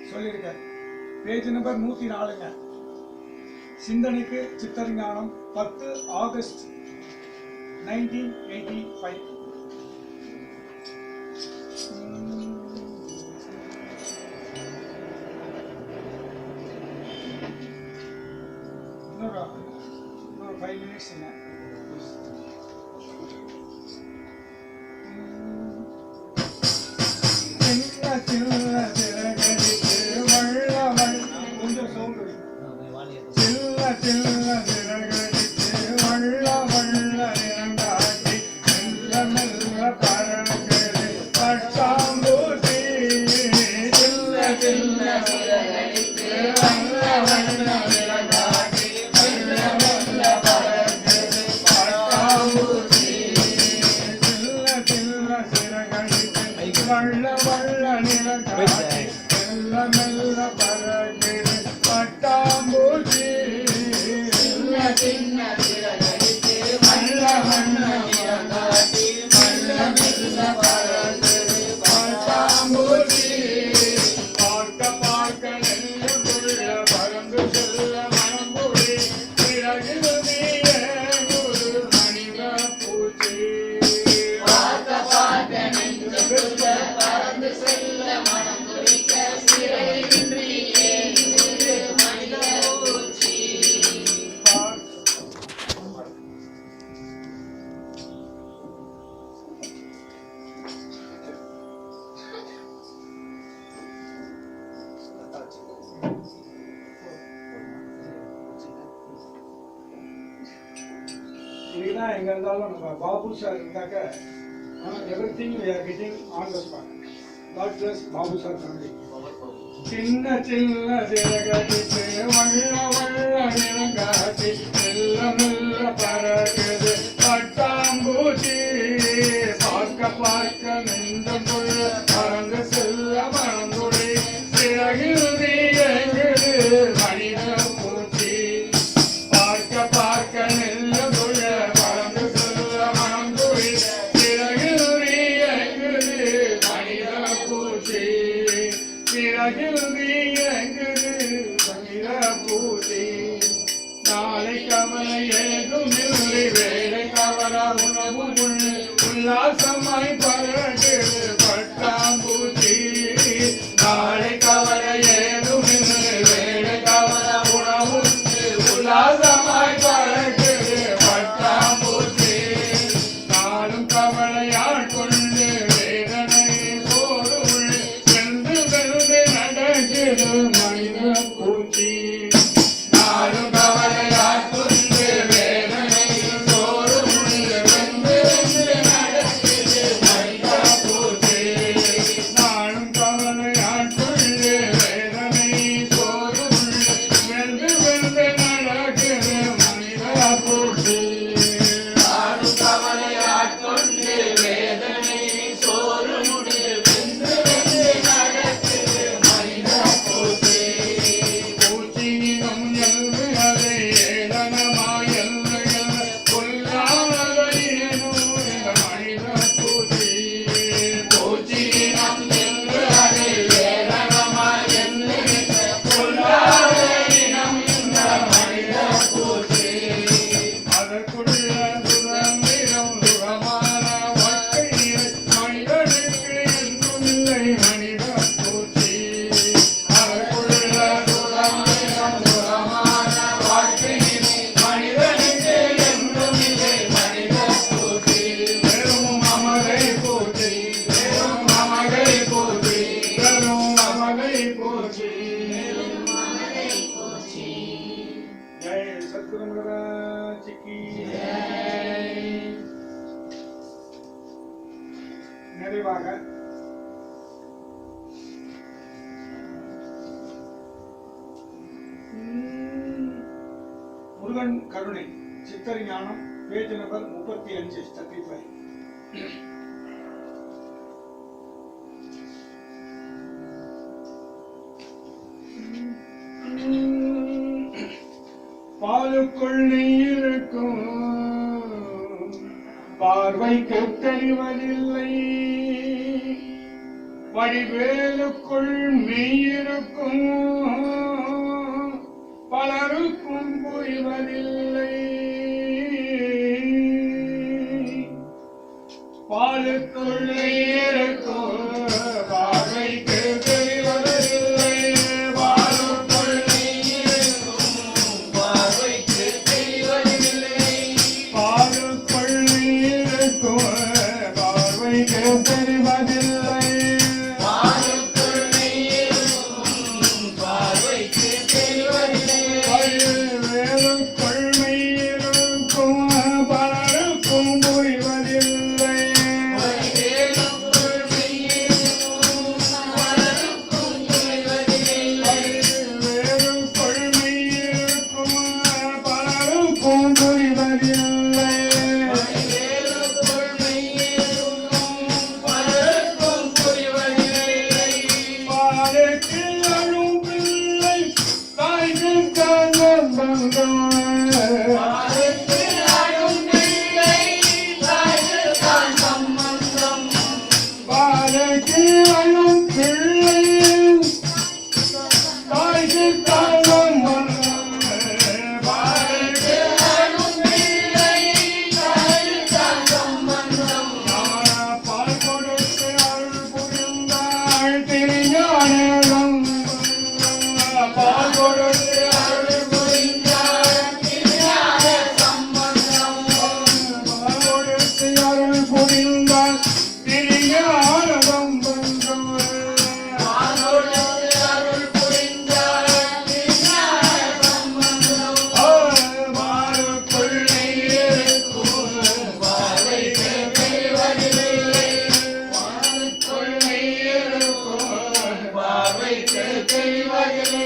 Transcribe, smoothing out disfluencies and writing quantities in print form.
சொல்லியிருக்காரு. Page number 104ங்க. சிந்தனைக்கு சித்தரிஞானம் 10 ஆகஸ்ட் 1985. இன்னொரு 5 மினிட்ஸ்ங்க. எங்க இருந்தாலும் நம்ம பாபு சார் இருந்தாக்க everything we are getting on the spot. God bless Babu sir family. சின்ன சின்ன சிறகடித்து வள்ள வள்ள நிறங்காட்டி மெல்ல மெல்ல பறக்குது பட்டாம்பூச்சி பார்க்க பார்க்க நெஞ்சம் கொள்ள பறந்து செல்ல மறந்துடி சிறகில் எங்குது மனித பூச்சி பார்க்க பார்க்க நெஞ்சம் நாளை கவலை ஏதும் இல்லை வேலை கவலை உணவு உல்லாசமாய் பறக்குது பட்டாம்பூச்சி நாளை கவலை ஏதும் இல்லை வேலை கவலை உணவு உல்லாசமாய் பறக்குது பட்டாம்பூச்சி நாளும் கவலையால் கொண்டு வேதனை சோறு வென்று வென்று நடக்குது மனித பூச்சி நாளும் கவலையால் கொண்டு வேதனை சோறு வென்று வென்று நடக்குது மனித பூச்சி நாளும் கவலையால் கொண்டு வேதனை சோறு வென்று வென்று நடக்குது மனித பூச்சி நாளும் கவலையால் கொண்டு வேதனை சோறு வென்று வென்று நடக்குது மனித பூச்சி பூச்சியினம் எல்லை அதை ஏளனமாய் எல்லை கொல்லாமலையேனோ இந்த மனித பூச்சி பூச்சியினம் எல்லை அதை ஏளனமாய் எல்லை கொல்லாமலையினம் இந்த மனித பூச்சி அதற்குள்ள சுதந்திரம் சுகமான வாழ்க்கையை மனிதனுக்கு என்றும் இல்லை மனித பூச்சி அதற்குள்ள சுதந்திரம் சுகமான வாழ்க்கையை மனிதனுக்கு என்றும் இல்லை மனித பூச்சி வெறும் அமலை பூச்சி வெறும் அமலை பூச்சி வெறும் அமலை பூச்சி ஜெய் சத்குரு மகாராஜ் की நிறைவாக முருகன் கருணை சித்தரிஞானம் பேஜ் நம்பர் 35 35. பாலுக்குள் இருக்கும் பார்வைக்கு தெரிவதில்லை வடிவேலுக்குள் மெய்யிருக்கும் பலருக்கும் புரிவதில்லை. பாலுக்குள் இருக்கும் பார்வைக்கு தெரிவதில்லை. பாலுக்குள் இருக்கும் பார்வைக்கு தெரிவதில்லை. பாலுக்குள் இருக்கும் பார்வைக்கு தெரிவதில்லை. பார்வைக்கு தெரிவதில்லை.